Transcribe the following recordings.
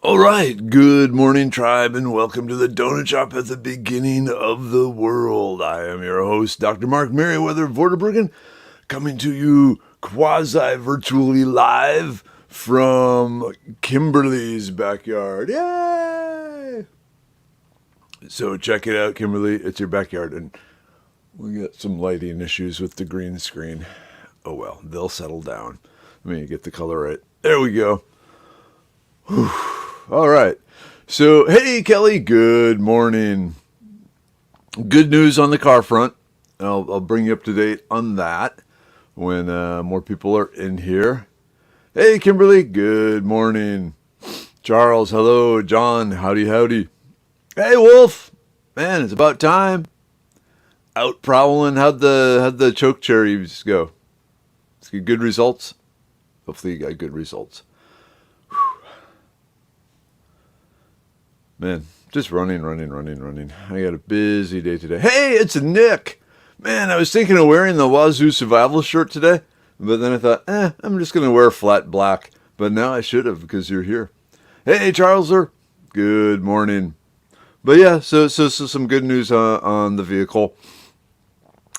All right, good morning, tribe, and welcome to the Donut Shop at the beginning of the world. I am your host, Dr. Mark Merriweather Vorderbruggen, coming to you quasi-virtually live from Kimberly's backyard. Yay! So check it out, Kimberly. It's your backyard, and we got some lighting issues with the green screen. Oh well, they'll settle down. Let me get the color right. There we go. Whew. All right. So, hey, Kelly, good morning. Good news on the car front. I'll bring you up to date on that when more people are in here. Hey, Kimberly, good morning. Charles, hello. John, howdy, howdy. Hey, Wolf. Man, it's about time. Out prowling. How'd the choke cherries go? It's good results. Hopefully you got good results. Man, just running. I got a busy day today. Hey, it's Nick. Man, I was thinking of wearing the Wazoo Survival shirt today, but then I thought, I'm just going to wear flat black. But now I should have because you're here. Hey, Charleser. Good morning. But yeah, so some good news on the vehicle.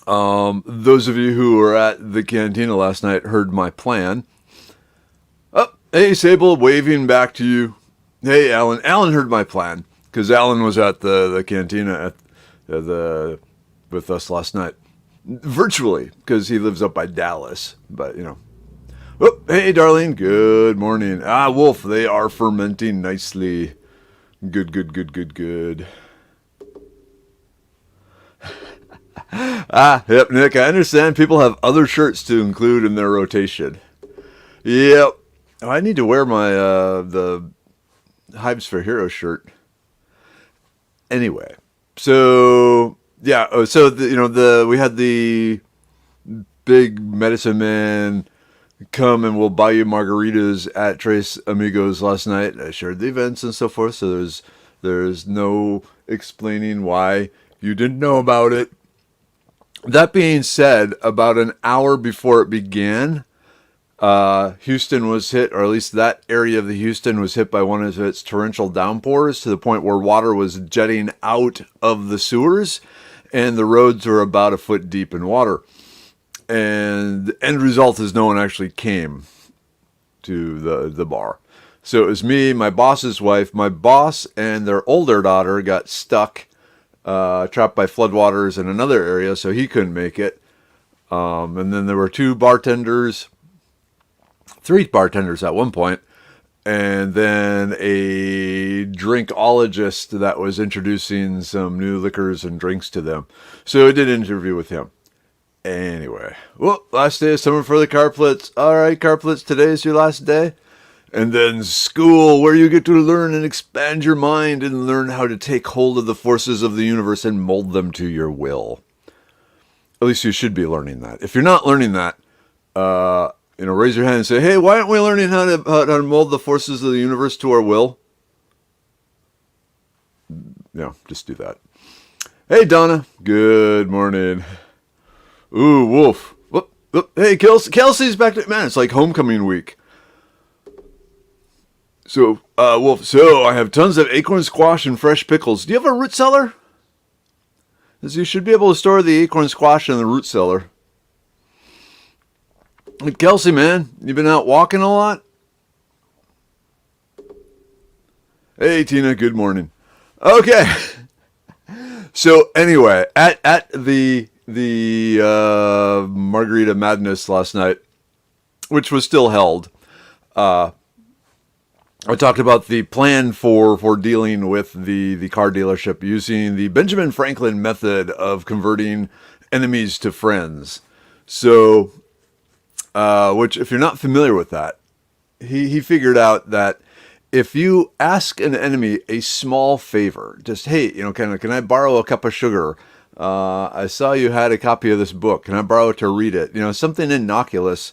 Those of you who were at the cantina last night heard my plan. Oh, hey, Sable, waving back to you. Hey, Alan. Alan heard my plan because Alan was at the cantina with us last night, virtually, because he lives up by Dallas. But Oh, hey, Darlene. Good morning. Wolf. They are fermenting nicely. Good. Yep, Nick. I understand people have other shirts to include in their rotation. Yep. I need to wear my the Hives for Hero shirt. Anyway, so yeah, we had the big medicine man come and we'll buy you margaritas at Tres Amigos last night. I shared the events and so forth, so there's no explaining why you didn't know about it. That being said, about an hour before it began, Houston was hit, or at least that area of the Houston was hit by one of its torrential downpours to the point where water was jetting out of the sewers and the roads were about a foot deep in water. And the end result is no one actually came to the bar. So it was me, my boss's wife, my boss, and their older daughter got stuck, trapped by floodwaters in another area, so he couldn't make it. And then there were three bartenders at one point, and then a drinkologist that was introducing some new liquors and drinks to them. So I did an interview with him. Anyway, well, last day of summer for the Carplets. All right, Carplets, today is your last day. And then school, where you get to learn and expand your mind and learn how to take hold of the forces of the universe and mold them to your will. At least you should be learning that. If you're not learning that, raise your hand and say, hey, why aren't we learning how to mold the forces of the universe to our will? Just do that. Hey, Donna. Good morning. Ooh, Wolf. Whoop. Hey, Kelsey's back. Man, it's like homecoming week. So, Wolf, I have tons of acorn squash and fresh pickles. Do you have a root cellar? Because you should be able to store the acorn squash in the root cellar. Kelsey, man, you been out walking a lot? Hey, Tina, good morning. Okay. So anyway, at the Margarita Madness last night, which was still held, I talked about the plan for dealing with the car dealership using the Benjamin Franklin method of converting enemies to friends. So, which, if you're not familiar with that, he figured out that if you ask an enemy a small favor, just, hey, can I borrow a cup of sugar? I saw you had a copy of this book. Can I borrow it to read it? Something innocuous.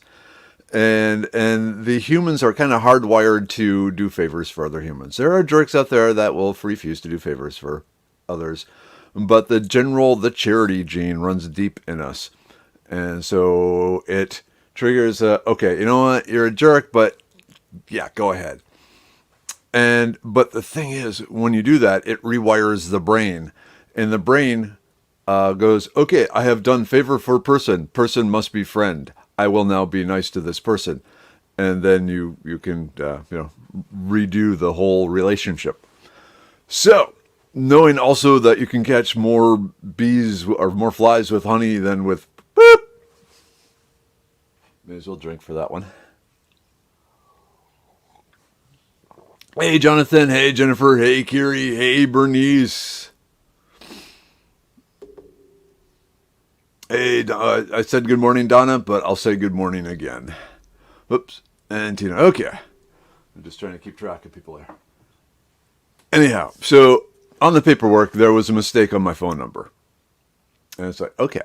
And the humans are kind of hardwired to do favors for other humans. There are jerks out there that will refuse to do favors for others. But the charity gene runs deep in us. And so it triggers, okay, you know what? You're a jerk, but yeah, go ahead. But the thing is, when you do that, it rewires the brain, and the brain goes, okay, I have done favor for person. Person must be friend. I will now be nice to this person, and then you can redo the whole relationship. So, knowing also that you can catch more bees or more flies with honey than with boop. May as well drink for that one. Hey, Jonathan. Hey, Jennifer. Hey, Kiri. Hey, Bernice. Hey, I said good morning, Donna, but I'll say good morning again. Whoops. And Tina. Okay. I'm just trying to keep track of people there. Anyhow, so on the paperwork, there was a mistake on my phone number. And it's like, okay,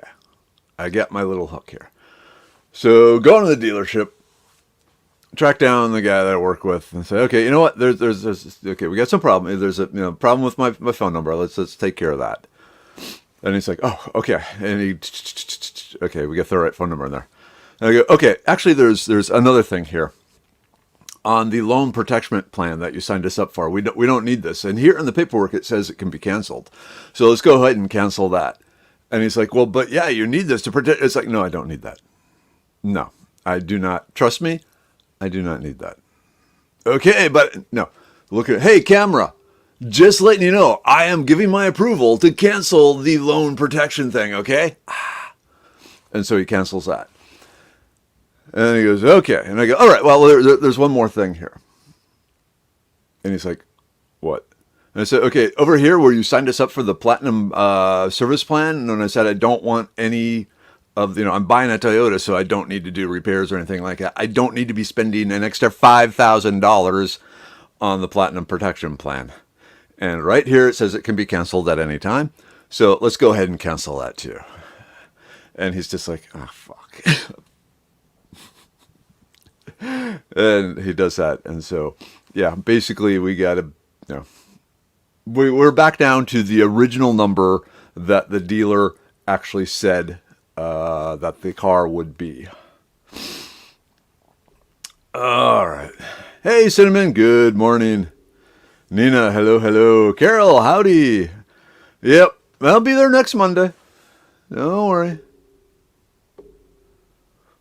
I got my little hook here. So go to the dealership, track down the guy that I work with, and say, okay, you know what? There's okay, we got some problem. There's a problem with my phone number. Let's take care of that. And he's like, oh, okay. And okay, we got the right phone number in there. And I go, okay, actually, there's another thing here. On the loan protection plan that you signed us up for, we don't need this. And here in the paperwork, it says it can be canceled. So let's go ahead and cancel that. And he's like, well, but yeah, you need this to protect. It's like, no, I don't need that. No, I do not. Trust me, I do not need that. Okay, but no. Look at, hey, camera, just letting you know, I am giving my approval to cancel the loan protection thing, okay? And so he cancels that. And he goes, okay. And I go, all right, well, there's one more thing here. And he's like, what? And I said, okay, over here where you signed us up for the platinum service plan, and I said I don't want any of, I'm buying a Toyota, so I don't need to do repairs or anything like that. I don't need to be spending an extra $5,000 on the platinum protection plan. And right here it says it can be canceled at any time. So let's go ahead and cancel that too. And he's just like, oh, fuck. And he does that. And so, yeah, basically we got to, we're back down to the original number that the dealer actually said that the car would be. All right. Hey, Cinnamon, good morning. Nina, hello, hello. Carol, howdy. Yep, I'll be there next Monday. Don't worry.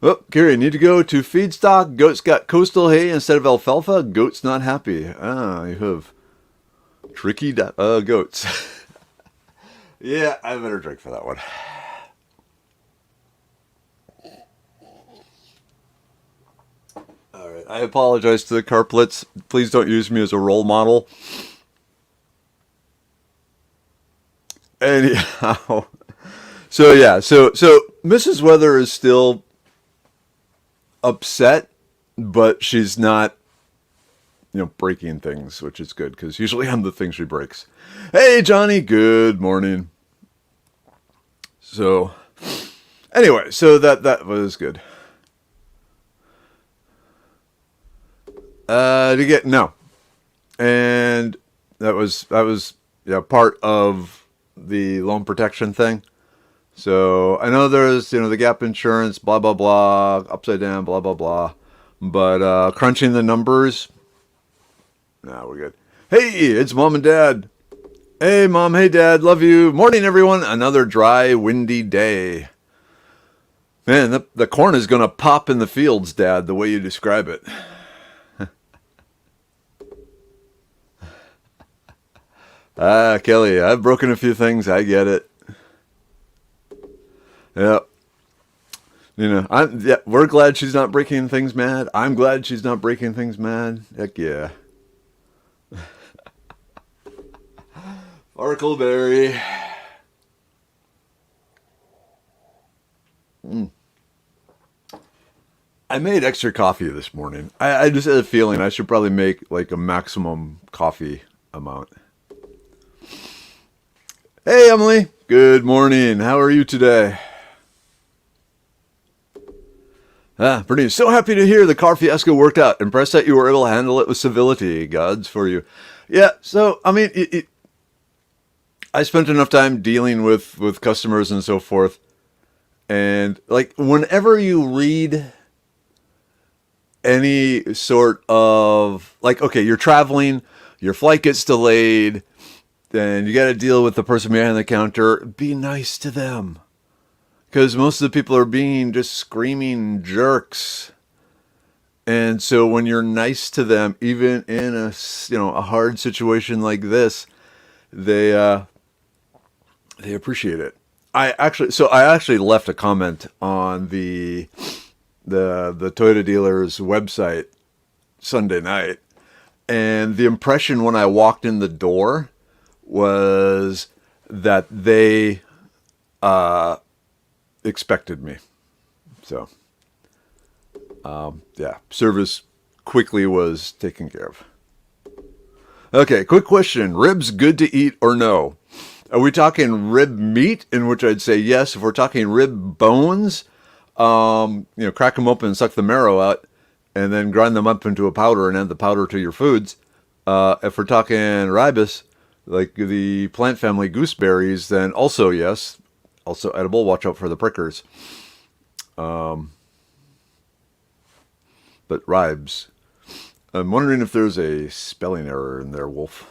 Oh, Carrie, need to go to feedstock. Goats got coastal hay instead of alfalfa. Goats not happy. Ah, you have tricky goats. Yeah, I better drink for that one. All right, I apologize to the carplets. Please don't use me as a role model. Anyhow, so yeah, so Mrs. Weather is still upset, but she's not, breaking things, which is good because usually I'm the thing she breaks. Hey, Johnny, good morning. So, anyway, so that was good. And that was part of the loan protection thing. So I know there's, the gap insurance, blah, blah, blah, upside down, blah, blah, blah. But crunching the numbers, we're good. Hey, it's Mom and Dad. Hey, Mom. Hey, Dad. Love you. Morning, everyone. Another dry, windy day. Man, the corn is going to pop in the fields, Dad, the way you describe it. Kelly, I've broken a few things. I get it. Yeah. We're glad she's not breaking things mad. I'm glad she's not breaking things mad. Heck yeah. Farkleberry. I made extra coffee this morning. I just had a feeling I should probably make like a maximum coffee amount. Hey, Emily. Good morning. How are you today? Pretty. So happy to hear the car fiasco worked out. Impressed that you were able to handle it with civility. God's for you. Yeah. So, I mean, I spent enough time dealing with customers and so forth. And like, whenever you read any sort of, like, okay, you're traveling, your flight gets delayed, then you got to deal with the person behind the counter. Be nice to them. Because most of the people are being just screaming jerks. And so when you're nice to them, even in a hard situation like this, they appreciate it. I actually left a comment on the Toyota dealer's website Sunday night, and the impression when I walked in the door was that they expected me. So yeah, service quickly was taken care of. Okay, quick question. Ribs good to eat or no? Are we talking rib meat, in which I'd say yes? If we're talking rib bones, crack them open and suck the marrow out, and then grind them up into a powder and add the powder to your foods. If we're talking ribs, like the plant family gooseberries, then also yes, also edible. Watch out for the prickers. But ribs. I'm wondering if there's a spelling error in there, Wolf.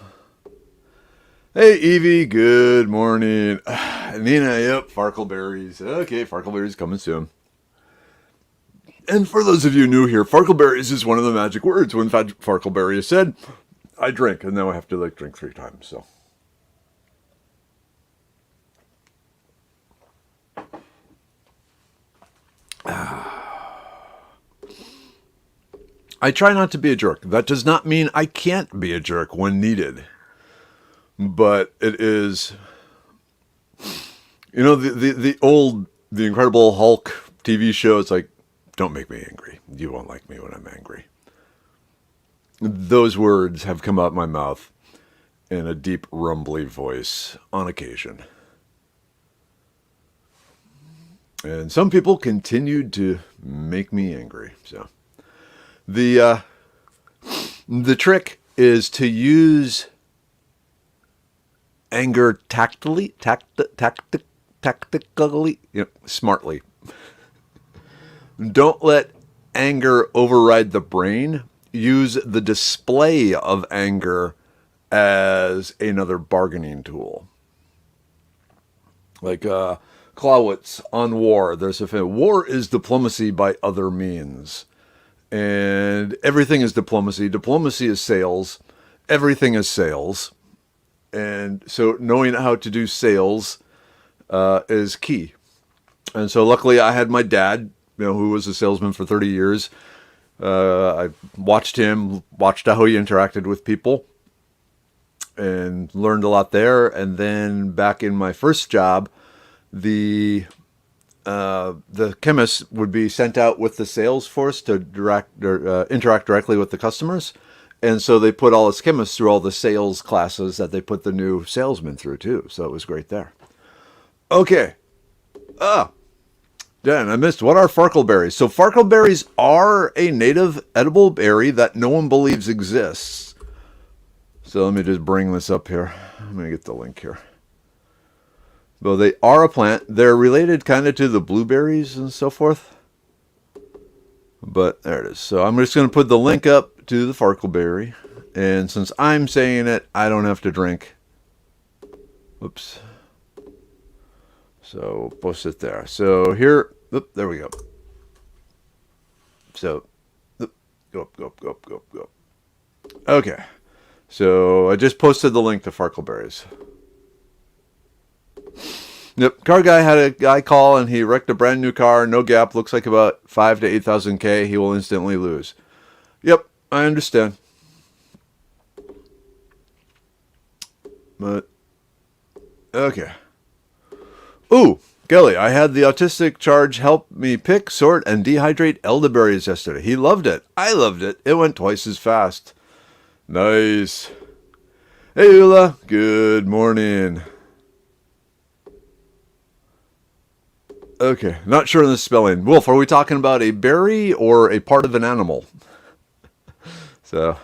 Hey, Evie, good morning. Nina, yep, farkleberries. Okay, farkleberries coming soon. And for those of you new here, farkleberries is one of the magic words. When farkleberry is said, I drink, and now I have to drink 3 times, so. I try not to be a jerk. That does not mean I can't be a jerk when needed. But it is, the Incredible Hulk TV show. It's like, don't make me angry. You won't like me when I'm angry. Those words have come out my mouth in a deep, rumbly voice on occasion. And some people continued to make me angry. So the trick is to use anger tactically, smartly. Don't let anger override the brain. Use the display of anger as another bargaining tool. Like Clausewitz on war. There's a film. War is diplomacy by other means. And everything is diplomacy. Diplomacy is sales. Everything is sales. And so knowing how to do sales is key. And so luckily I had my dad, who was a salesman for 30 years. I watched how he interacted with people and learned a lot there. And then back in my first job, the chemists would be sent out with the sales force to interact directly with the customers. And so they put all us chemists through all the sales classes that they put the new salesmen through too. So it was great there. Okay. Dan, I missed. What are farkleberries? So farkleberries are a native edible berry that no one believes exists. So let me just bring this up here. I'm going to get the link here. Well, they are a plant. They're related kind of to the blueberries and so forth. But there it is. So I'm just going to put the link up to the farkleberry. And since I'm saying it, I don't have to drink. Whoops. So post it there. So here, there we go. So go up. Okay. So I just posted the link to farkleberries. Yep, car guy had a guy call and he wrecked a brand new car, no gap, looks like about 5 to 8,000 K. He will instantly lose. Yep, I understand. But okay. Ooh, Kelly, I had the autistic charge help me pick, sort, and dehydrate elderberries yesterday. He loved it. I loved it. It went twice as fast. Nice. Hey, Ula. Good morning. Okay, not sure on the spelling. Wolf, are we talking about a berry or a part of an animal? So,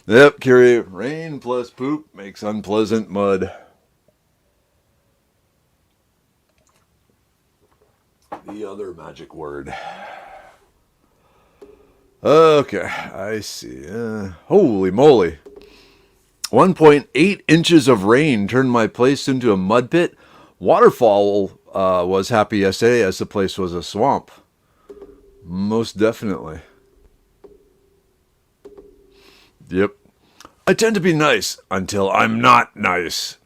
yep, Curie, rain plus poop makes unpleasant mud. The other magic word. Okay, I see. Holy moly. 1.8 inches of rain turned my place into a mud pit. Waterfall was happy yesterday as the place was a swamp. Most definitely. Yep. I tend to be nice until I'm not nice.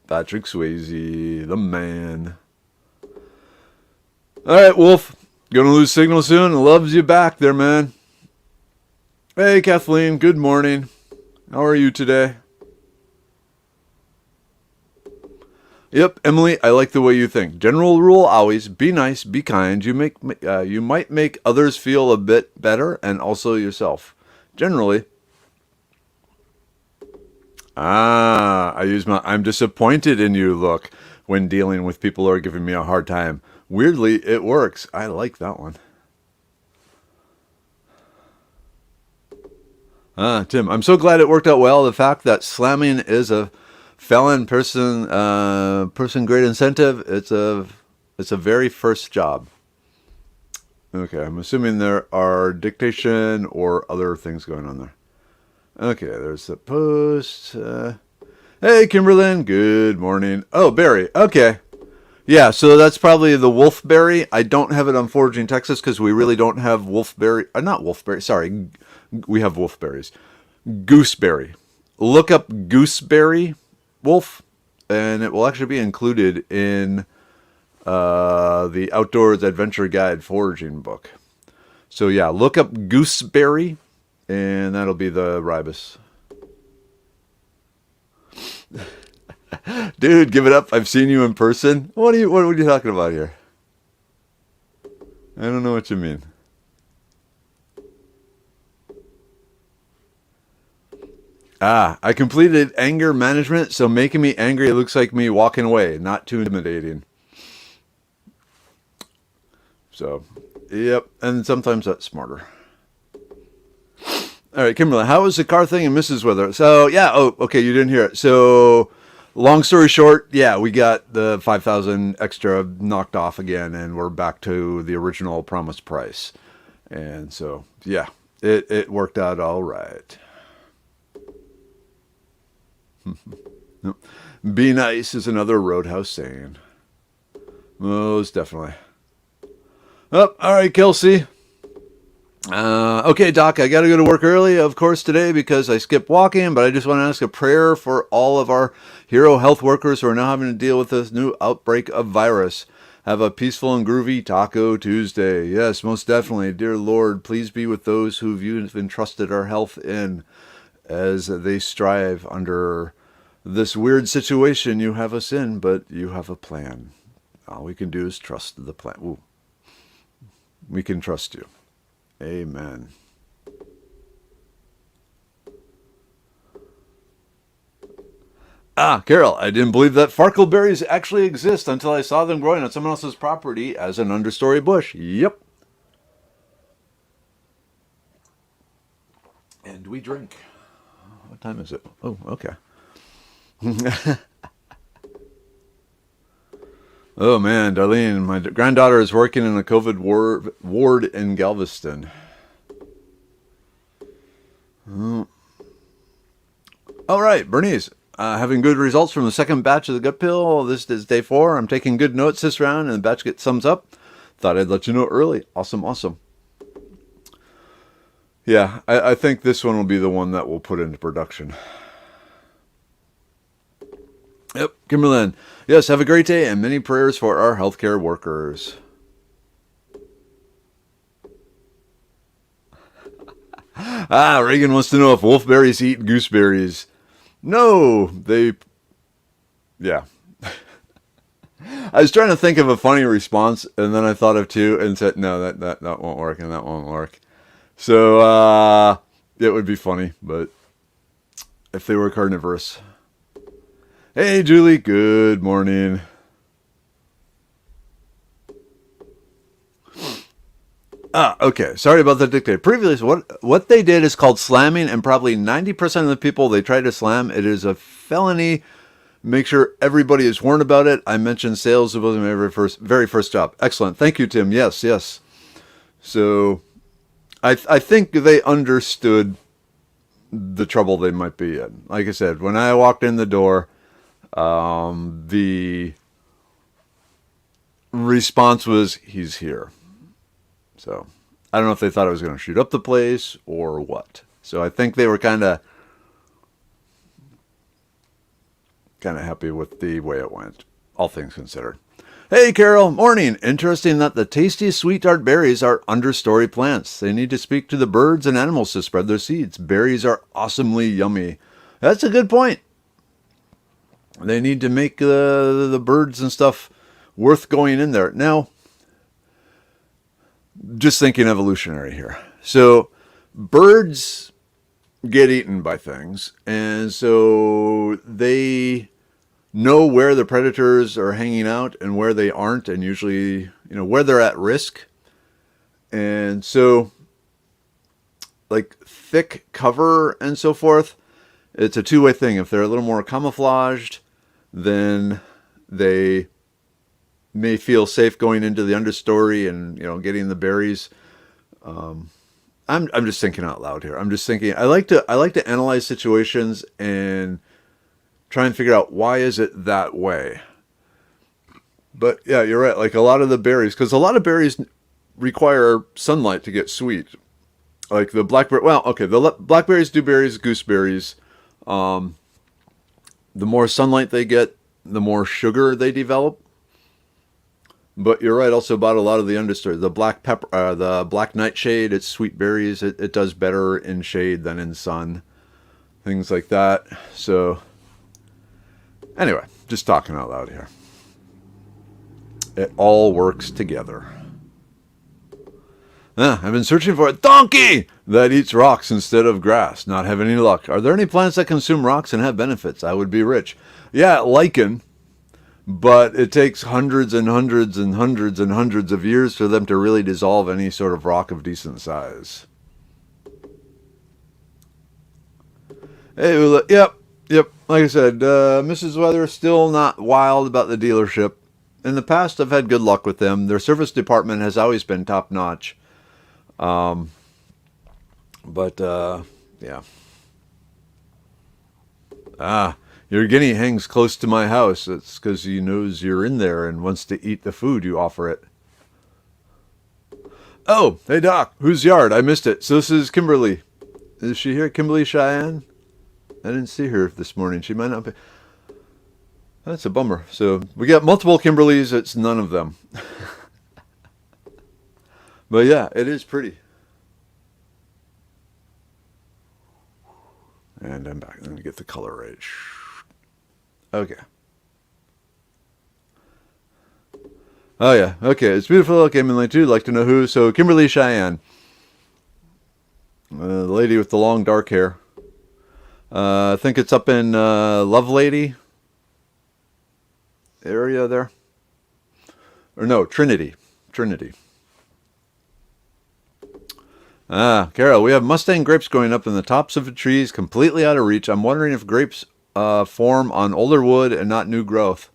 Patrick Swayze, the man. All right, Wolf. Gonna lose signal soon. Loves you back there, man. Hey, Kathleen. Good morning. How are you today? Yep, Emily, I like the way you think. General rule always, be nice, be kind. You might make others feel a bit better and also yourself. Generally. I use my I'm disappointed in you look when dealing with people who are giving me a hard time. Weirdly, it works. I like that one. Tim, I'm so glad it worked out well. The fact that slamming is a felon person grade incentive, it's a very first job. Okay, I'm assuming there are dictation or other things going on there. Okay, there's the post. Hey, Kimberlyn, good morning. Oh, Barry, okay. Yeah, so that's probably the wolfberry. I don't have it on Foraging Texas because we really don't have wolfberry. Not wolfberry, sorry. We have wolfberries. Gooseberry. Look up gooseberry wolf, and it will actually be included in the Outdoors Adventure Guide foraging book. So yeah, look up gooseberry, and that'll be the ribus. Dude, give it up. I've seen you in person. What are you talking about here? I don't know what you mean. I completed anger management, so making me angry looks like me walking away, not too intimidating. So, yep, and sometimes that's smarter. All right, Kimberly, how was the car thing in Mrs. Weather? So, yeah, oh, okay, you didn't hear it. So, long story short, yeah, we got the 5,000 extra knocked off again, and we're back to the original promised price. And so, yeah, it worked out all right. Be nice is another Roadhouse saying. Most definitely. Oh, all right, Kelsey. Okay, Doc, I got to go to work early, of course, today because I skipped walking, but I just want to ask a prayer for all of our hero health workers who are now having to deal with this new outbreak of virus. Have a peaceful and groovy Taco Tuesday. Yes, most definitely. Dear Lord, please be with those who you've entrusted our health in as they strive under this weird situation you have us in, but you have a plan. All we can do is trust the plan. Ooh. We can trust you. Amen. Carol, I didn't believe that farkleberries actually exist until I saw them growing on someone else's property as an understory bush. Yep. And we drink. What time is it? Oh, okay. Oh man, Darlene, my granddaughter is working in a COVID ward in Galveston. Oh. All right, Bernice, having good results from the second batch of the gut pill. This is day 4. I'm taking good notes this round, and the batch gets thumbs up. Thought I'd let you know early. Awesome, awesome. Yeah, I think this one will be the one that we'll put into production. Yep, Kimberlyn. Yes, have a great day and many prayers for our healthcare workers. Reagan wants to know if wolfberries eat gooseberries. No, they... Yeah. I was trying to think of a funny response, and then I thought of 2 and said, no, that won't work, and that won't work. So, it would be funny, but if they were carnivorous... Hey, Julie. Good morning. Okay. Sorry about the dictate. Previously, what they did is called slamming, and probably 90% of the people they try to slam, it is a felony. Make sure everybody is warned about it. I mentioned sales was my very first job. Excellent. Thank you, Tim. Yes, yes. So, I think they understood the trouble they might be in. Like I said, when I walked in the door, the response was, he's here. So I don't know if they thought I was going to shoot up the place or what. So I think they were kind of happy with the way it went, all things considered. Hey, Carol. Morning. Interesting that the tasty sweet tart berries are understory plants. They need to speak to the birds and animals to spread their seeds. Berries are awesomely yummy. That's a good point. They need to make the birds and stuff worth going in there. Now, just thinking evolutionary here. So, birds get eaten by things, and so they know where the predators are hanging out and where they aren't, and usually, where they're at risk. And so, like thick cover and so forth, it's a two-way thing. If they're a little more camouflaged, then they may feel safe going into the understory and, getting the berries. I'm just thinking out loud here. I'm just thinking, I like to analyze situations and try and figure out why is it that way. But yeah, you're right. Like a lot of the berries, because a lot of berries require sunlight to get sweet. Like the blackberry. Well, okay, the blackberries, dewberries, gooseberries. The more sunlight they get, the more sugar they develop. But you're right also about a lot of the understory. The black pepper, the black nightshade, it's sweet berries. It does better in shade than in sun. Things like that. So anyway, just talking out loud here. It all works together. I've been searching for a donkey that eats rocks instead of grass. Not having any luck. Are there any plants that consume rocks and have benefits? I would be rich. Yeah, lichen. But it takes hundreds and hundreds and hundreds and hundreds of years for them to really dissolve any sort of rock of decent size. Hey, yep. Like I said, Mrs. Weather still not wild about the dealership. In the past, I've had good luck with them. Their service department has always been top notch. Yeah. Your guinea hangs close to my house. It's because he knows you're in there and wants to eat the food you offer it. Oh, hey Doc, whose yard? I missed it. So this is Kimberly. Is she here? Kimberly Cheyenne? I didn't see her this morning. She might not be. That's a bummer. So we got multiple Kimberlys. It's none of them. But yeah, it is pretty. And I'm back. Let me get the color right. Okay. Oh yeah. Okay. It's beautiful. Okay, Minley too. Like to know who. So Kimberly Cheyenne, the lady with the long dark hair. I think it's up in Lovelady area there. Or no, Trinity. Carol, we have Mustang grapes growing up in the tops of the trees, completely out of reach. I'm wondering if grapes form on older wood and not new growth.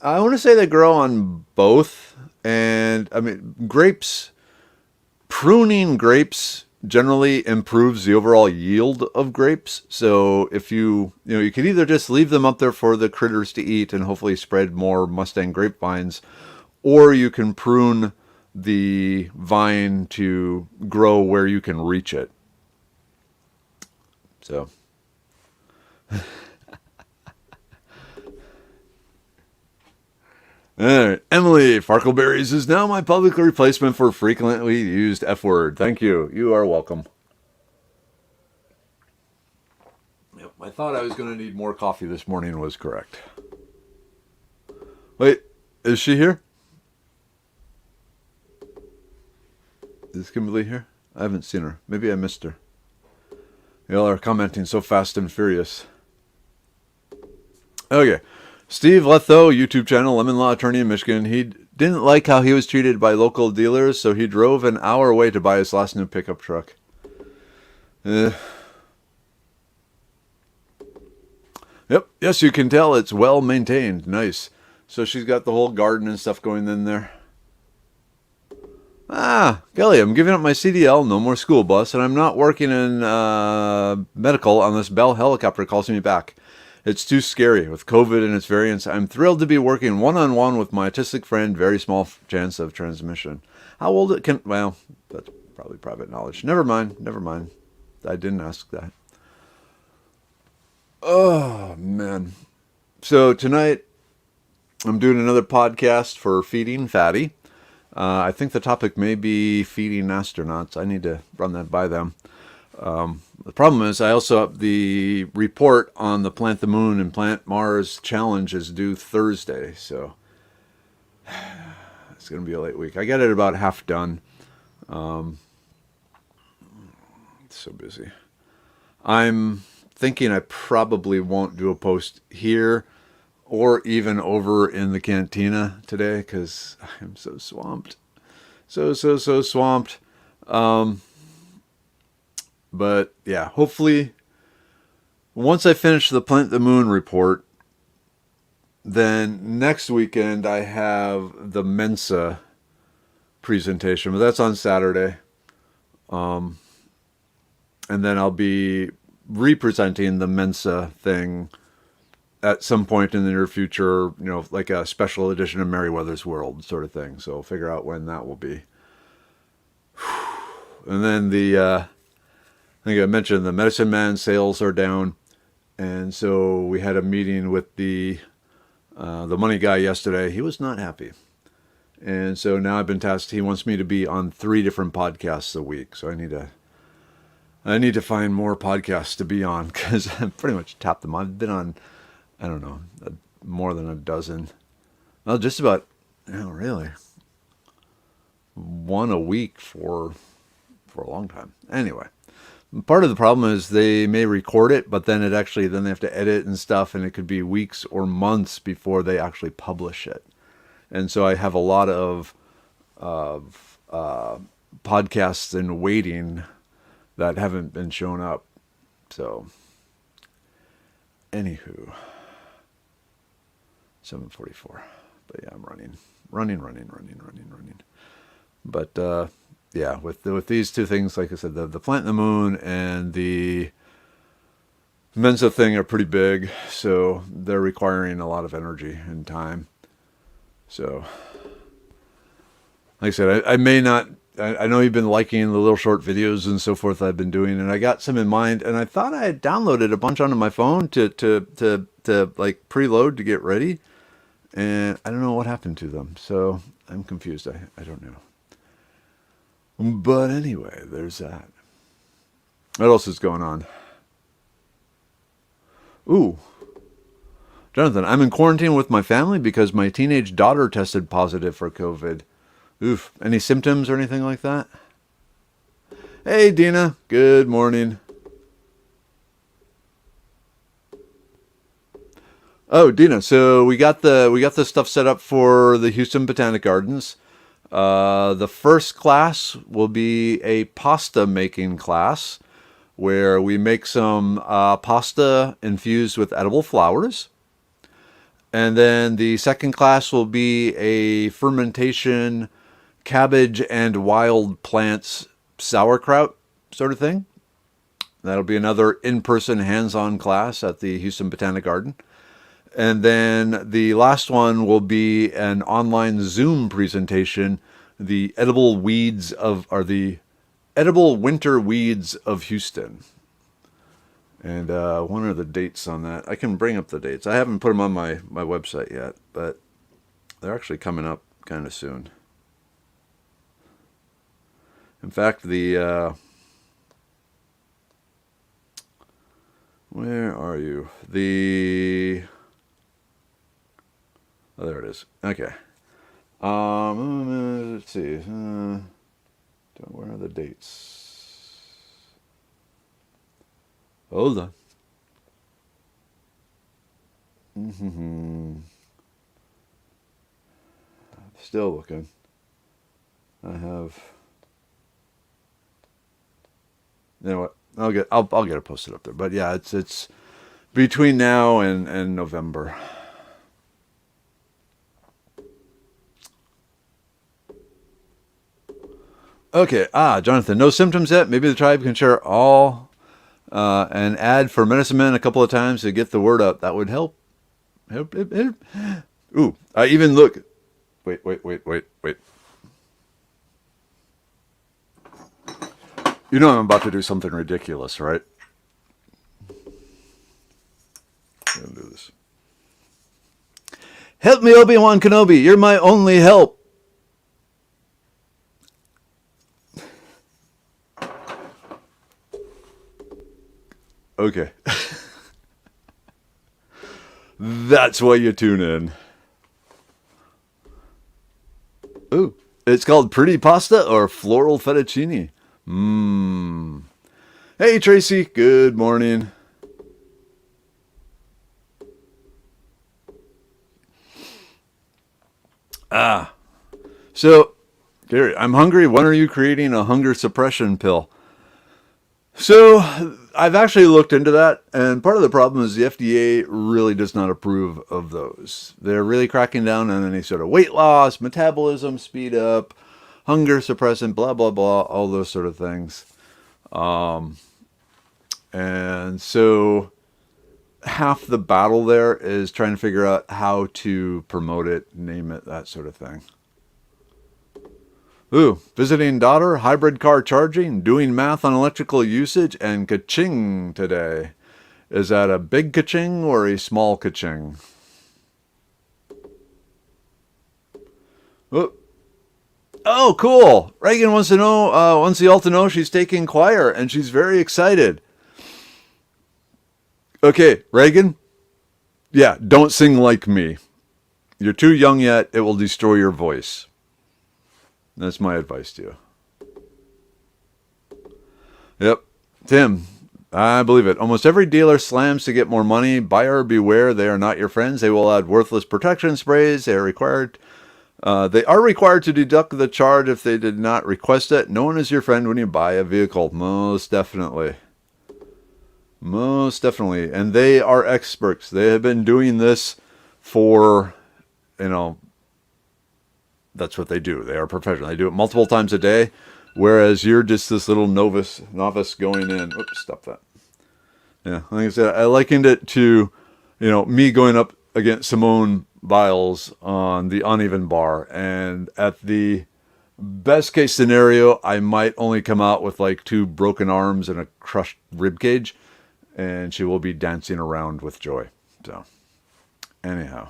I want to say they grow on both. And, I mean, pruning grapes generally improves the overall yield of grapes. So if you could either just leave them up there for the critters to eat and hopefully spread more Mustang grapevines, or you can prune the vine to grow where you can reach it. So Alright, Emily, Farkleberries is now my public replacement for frequently used F word. Thank you. You are welcome. Yep, I thought I was going to need more coffee this morning was correct. Wait, is she here? Is Kimberly here? I haven't seen her. Maybe I missed her. Y'all are commenting so fast and furious. Okay. Steve Letho, YouTube channel, Lemon Law Attorney in Michigan. He didn't like how he was treated by local dealers, so he drove an hour away to buy his last new pickup truck. Yep. Yes, you can tell it's well maintained. Nice. So she's got the whole garden and stuff going in there. Kelly, I'm giving up my CDL, no more school bus, and I'm not working in medical unless Bell Helicopter calls me back. It's too scary with COVID and its variants. I'm thrilled to be working one-on-one with my autistic friend. Very small chance of transmission. How old it can? Well, that's probably private knowledge. Never mind. Never mind. I didn't ask that. Oh man. So tonight I'm doing another podcast for Feeding Fatty. I think the topic may be feeding astronauts. I need to run that by them. The problem is I also have the report on the Plant the Moon and Plant Mars challenge is due Thursday. So it's going to be a late week. I got it about half done. It's so busy. I'm thinking I probably won't do a post here or even over in the cantina today because I'm so swamped. So swamped. But yeah, hopefully once I finish the Plant the Moon report, then next weekend I have the Mensa presentation, but that's on Saturday. And then I'll be representing the Mensa thing at some point in the near future, like a special edition of Merriweather's World sort of thing. So figure out when that will be. And then I think I mentioned the Medicine Man sales are down. And so we had a meeting with the money guy yesterday. He was not happy. And so now I've been tasked. He wants me to be on 3 different podcasts a week. So I need to find more podcasts to be on because I've pretty much tapped them. I've been on, I don't know, more than a dozen. Well, just about, really, one a week for a long time. Anyway, part of the problem is they may record it, but then then they have to edit and stuff, and it could be weeks or months before they actually publish it. And so I have a lot of podcasts in waiting that haven't been shown up. So, anywho, 7:44. But yeah, I'm running. But yeah, with these 2 things, like I said, the Plant the Moon and the Mensa thing are pretty big, so they're requiring a lot of energy and time. So, like I said, I may not. I know you've been liking the little short videos and so forth I've been doing, and I got some in mind, and I thought I had downloaded a bunch onto my phone to like preload to get ready, and I don't know what happened to them, so I'm confused. I don't know. But anyway, there's that. What else is going on? Ooh. Jonathan, I'm in quarantine with my family because my teenage daughter tested positive for COVID. Oof. Any symptoms or anything like that? Hey, Dina. Good morning. Oh, Dina. So we got the stuff set up for the Houston Botanic Gardens. The first class will be a pasta making class where we make some pasta infused with edible flowers. And then the second class will be a fermentation cabbage and wild plants sauerkraut sort of thing. That'll be another in-person hands-on class at the Houston Botanic Garden. And then the last one will be an online Zoom presentation, the edible winter weeds of Houston. And when are the dates on that? I can bring up the dates. I haven't put them on my website yet, but they're actually coming up kind of soon. In fact, where are you? Oh, there it is. Okay. Let's see. Where are the dates? Hold on. Still looking. I have. You know what? I'll get it posted up there. But yeah, it's between now and November. Okay. Jonathan, no symptoms yet. Maybe the tribe can share all and add for medicine men a couple of times to get the word out. That would help. Help. Ooh, I even look. Wait. You know I'm about to do something ridiculous, right? I'm gonna do this. Help me, Obi-Wan Kenobi. You're my only help. Okay. That's why you tune in. Ooh. It's called pretty pasta or floral fettuccine. Mmm. Hey, Tracy. Good morning. So, Gary, I'm hungry. When are you creating a hunger suppression pill? So, I've actually looked into that, and part of the problem is the FDA really does not approve of those. They're really cracking down on any sort of weight loss, metabolism speed up, hunger suppressant, blah, blah, blah, all those sort of things. And so, half the battle there is trying to figure out how to promote it, name it, that sort of thing. Ooh, visiting daughter, hybrid car charging, doing math on electrical usage, and ka-ching today. Is that a big ka-ching or a small ka-ching? Oh, cool. Reagan wants you all to know she's taking choir, and she's very excited. Okay, Reagan? Yeah, don't sing like me. You're too young yet. It will destroy your voice. That's my advice to you. Yep. Tim, I believe it. Almost every dealer slams to get more money. Buyer beware. They are not your friends. They will add worthless protection sprays. They are required to deduct the charge if they did not request it. No one is your friend when you buy a vehicle. Most definitely. Most definitely. And they are experts. They have been doing this for, that's what they do. They are professional. They do it multiple times a day, whereas you're just this little novice going in. Oops, stop that. Yeah, like I said, I likened it to, me going up against Simone Biles on the uneven bar, and at the best case scenario, I might only come out with like 2 broken arms and a crushed rib cage, and she will be dancing around with joy. So, anyhow.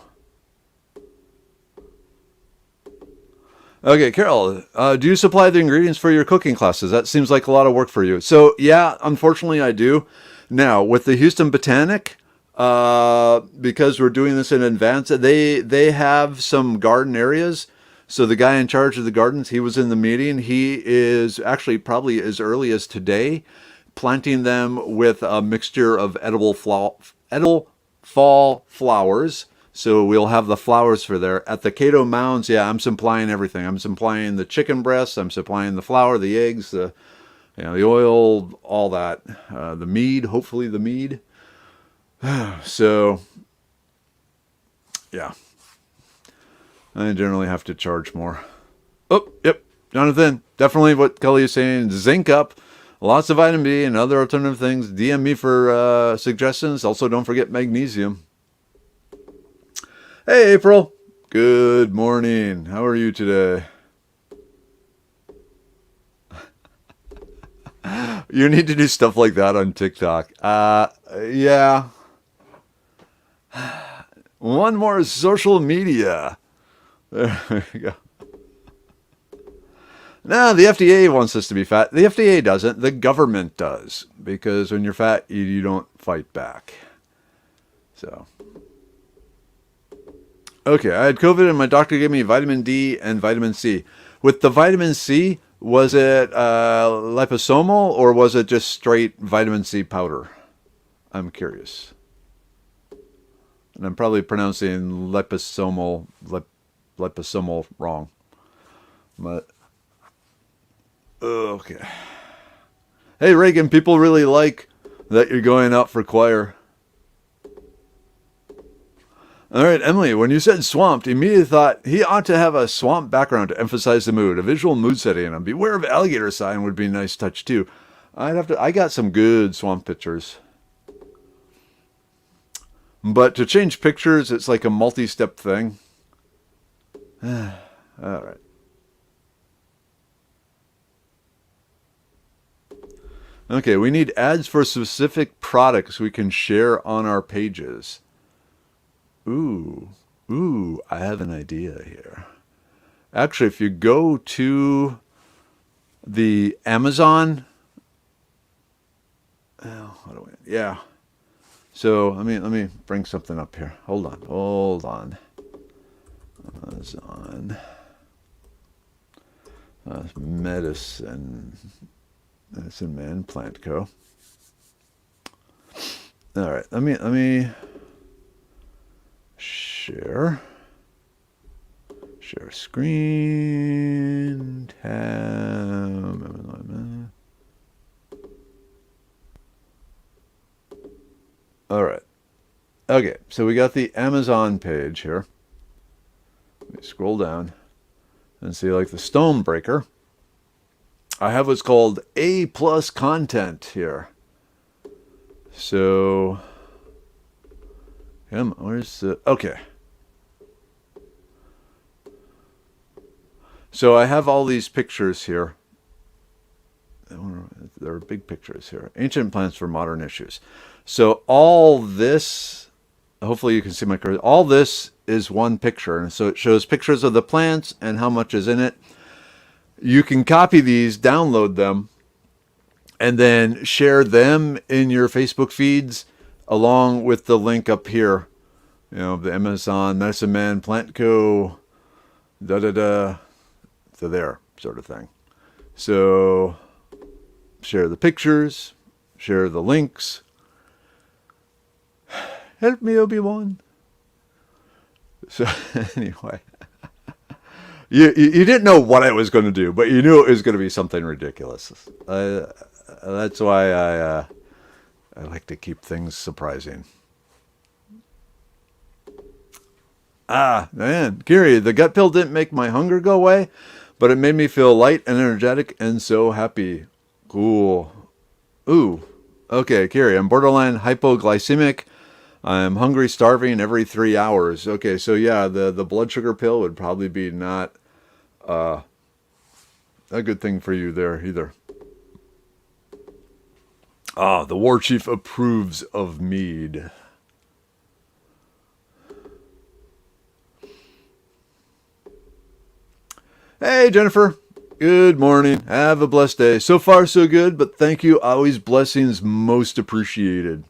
Okay, Carol, do you supply the ingredients for your cooking classes? That seems like a lot of work for you. So, yeah, unfortunately I do. Now, with the Houston Botanic, because we're doing this in advance, they have some garden areas. So the guy in charge of the gardens, he was in the meeting. He is actually probably as early as today planting them with a mixture of edible fall flowers. So we'll have the flowers for there. At the Cato Mounds, yeah, I'm supplying everything. I'm supplying the chicken breasts. I'm supplying the flour, the eggs, the oil, all that. The mead, hopefully the mead. So, yeah. I generally have to charge more. Oh, yep. Jonathan, definitely what Kelly is saying. Zinc up. Lots of vitamin B and other alternative things. DM me for suggestions. Also, don't forget magnesium. Hey, April. Good morning. How are you today? You need to do stuff like that on TikTok. Yeah. One more social media. There we go. No, the FDA wants us to be fat. The FDA doesn't. The government does. Because when you're fat, you don't fight back. So. Okay, I had COVID and my doctor gave me vitamin D and vitamin C. With the vitamin C, was it liposomal or was it just straight vitamin C powder? I'm curious. And I'm probably pronouncing liposomal wrong. But okay. Hey Reagan, people really like that you're going out for choir. All right, Emily, when you said swamped, immediately thought he ought to have a swamp background to emphasize the mood. A visual mood setting and a beware of alligator sign would be a nice touch too. I got some good swamp pictures. But to change pictures, it's like a multi-step thing. All right. Okay, we need ads for specific products we can share on our pages. Ooh, I have an idea here. Actually, if you go to the Amazon, yeah. So let me bring something up here. Hold on. Amazon, Medicine Man Plant Co. All right, let me share screen tab. All right. Okay, so we got the Amazon page here. Let me scroll down and see, like, the stone breaker. I have what's called A+ content here. So, where's the... Okay. So I have all these pictures here. There are big pictures here. Ancient plants for modern issues. So all this, hopefully you can see my cursor. All this is one picture. And so it shows pictures of the plants and how much is in it. You can copy these, download them, and then share them in your Facebook feeds along with the link up here. You know, the Amazon, Medicine Man, Plant Co., to there, sort of thing. So share the pictures, share the links. Help me, Obi-Wan. So anyway, you didn't know what I was going to do, but you knew it was going to be something ridiculous. That's why I like to keep things surprising. Man, Kiri, the gut pill didn't make my hunger go away, but it made me feel light and energetic and so happy. Cool. Ooh. Okay, Kiri, I'm borderline hypoglycemic. I'm hungry, starving every 3 hours. Okay, so yeah, the blood sugar pill would probably be not a good thing for you there either. The war chief approves of mead. Hey, Jennifer. Good morning. Have a blessed day. So far, so good, but thank you. Always blessings most appreciated.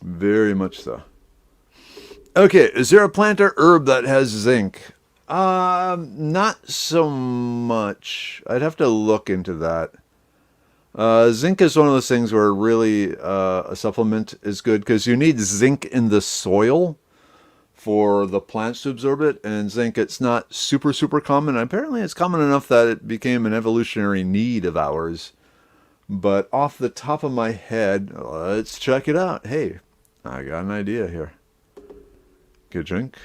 Very much so. Okay, is there a plant or herb that has zinc? Not so much. I'd have to look into that. Zinc is one of those things where really a supplement is good because you need zinc in the soil for the plants to absorb it, and zinc, it's not super common. Apparently it's common enough that it became an evolutionary need of ours. But off the top of my head, let's check it out. Hey, I got an idea here. Ka-chunk.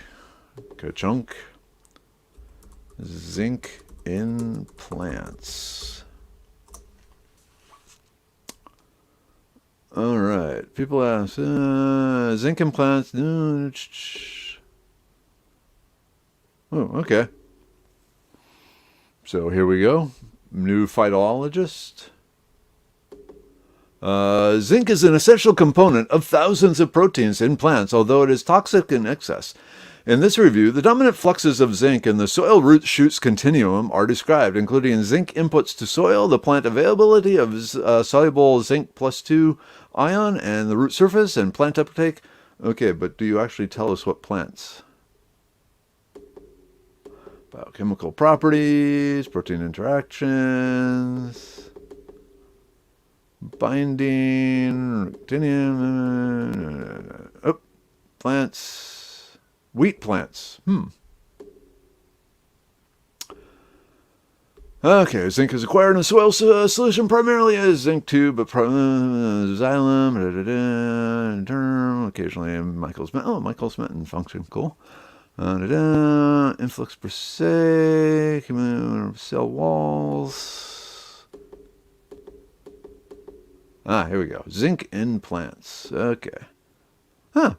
Zinc in plants. All right. People ask, zinc in plants. Oh, okay. So here we go. New phytologist. Zinc is an essential component of thousands of proteins in plants, although it is toxic in excess. In this review, the dominant fluxes of zinc in the soil root shoots continuum are described, including zinc inputs to soil, the plant availability of soluble zinc +2 ion, and the root surface and plant uptake. Okay, but do you actually tell us what plants? Biochemical properties, protein interactions, binding, actinium, plants, wheat plants. Okay, zinc is acquired in a soil solution primarily as zinc 2, but xylem, occasionally Michael's methane function, cool. Influx per se, cell walls. Here we go. Zinc in plants. Okay. Huh.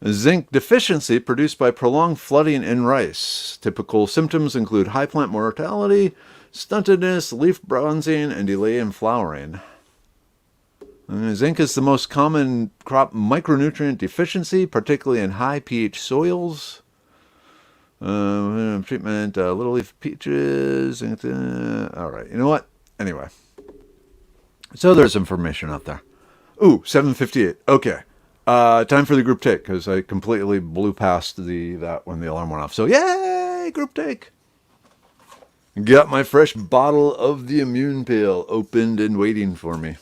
Zinc deficiency produced by prolonged flooding in rice. Typical symptoms include high plant mortality, stuntedness, leaf bronzing, and delay in flowering. Zinc is the most common crop micronutrient deficiency, particularly in high pH soils. Treatment, little leaf peaches. All right, you know what? Anyway. So there's information out there. Ooh, 7:58. Okay. Time for the group take, because I completely blew past that when the alarm went off. So, yay! Group take! Got my fresh bottle of the immune pill opened and waiting for me.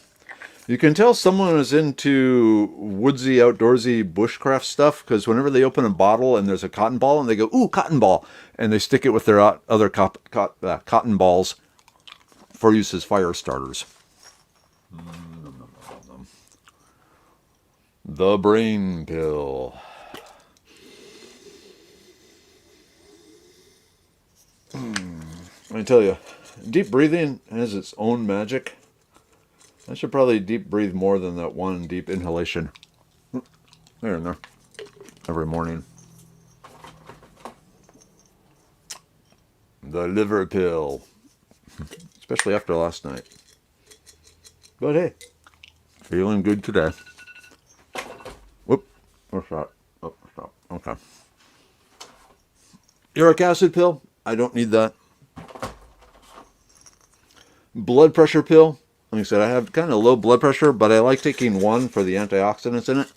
You can tell someone is into woodsy, outdoorsy, bushcraft stuff, because whenever they open a bottle and there's a cotton ball, and they go, ooh, cotton ball, and they stick it with their other cotton balls for use as fire starters. The brain pill. I tell you, deep breathing has its own magic. I should probably deep breathe more than that one deep inhalation. There and there. Every morning. The liver pill. Especially after last night. But hey, feeling good today. Whoop. What's that? Oh, stop. Okay. Uric acid pill. I don't need that. Blood pressure pill. Like I said, I have kind of low blood pressure, but I like taking one for the antioxidants in it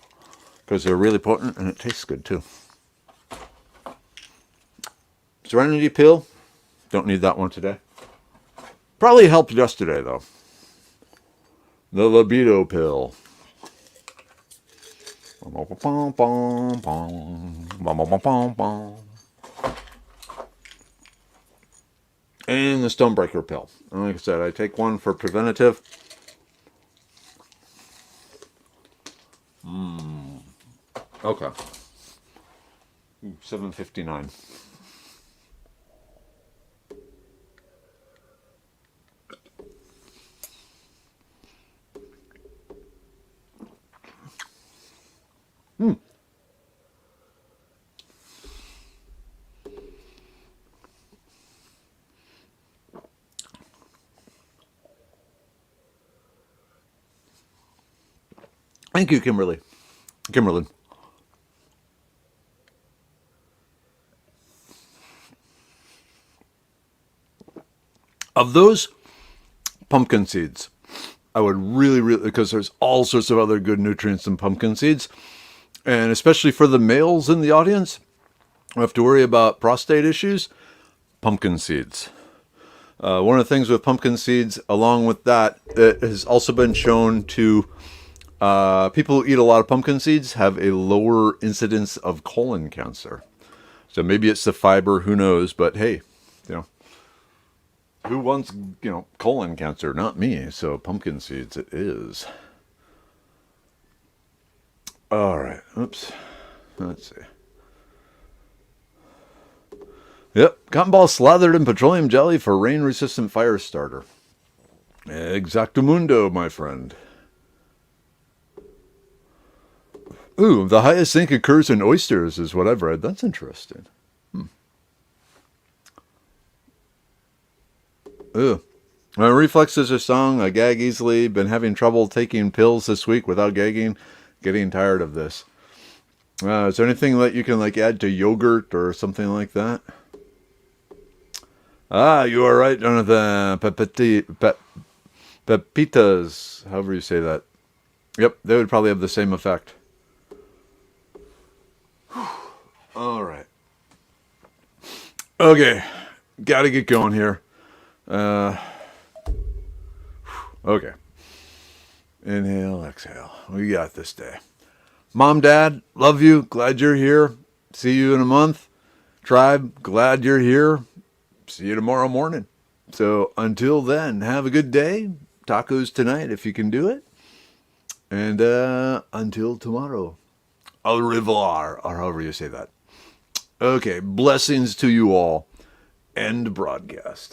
because they're really potent and it tastes good too. Serenity pill. Don't need that one today. Probably helped yesterday though. The libido pill. And the stonebreaker pill. And like I said, I take one for preventative. Okay. 7:59. Thank you, Kimberly. Kimberly. Of those pumpkin seeds, I would really, because there's all sorts of other good nutrients in pumpkin seeds, and especially for the males in the audience who have to worry about prostate issues, pumpkin seeds. One of the things with pumpkin seeds, along with that, it has also been shown to people who eat a lot of pumpkin seeds have a lower incidence of colon cancer. So maybe it's the fiber, who knows? But hey, who wants, colon cancer? Not me. So pumpkin seeds it is. All right. Oops. Let's see. Yep. Cotton ball slathered in petroleum jelly for rain-resistant fire starter. Exactamundo, my friend. Ooh, the highest zinc occurs in oysters is what I've read. That's interesting. Ooh. My reflexes are strong. I gag easily. Been having trouble taking pills this week without gagging. Getting tired of this. Is there anything that you can add to yogurt or something like that? You are right, Jonathan. Pepitas, however you say that. Yep, they would probably have the same effect. All right. Okay, got to get going here. Okay. Inhale, exhale. We got this day. Mom, Dad, love you. Glad you're here. See you in a month. Tribe, glad you're here. see you tomorrow morning. So until then, have a good day. Tacos tonight if you can do it. And until tomorrow, au revoir, or however you say that. Okay, blessings to you all. End broadcast.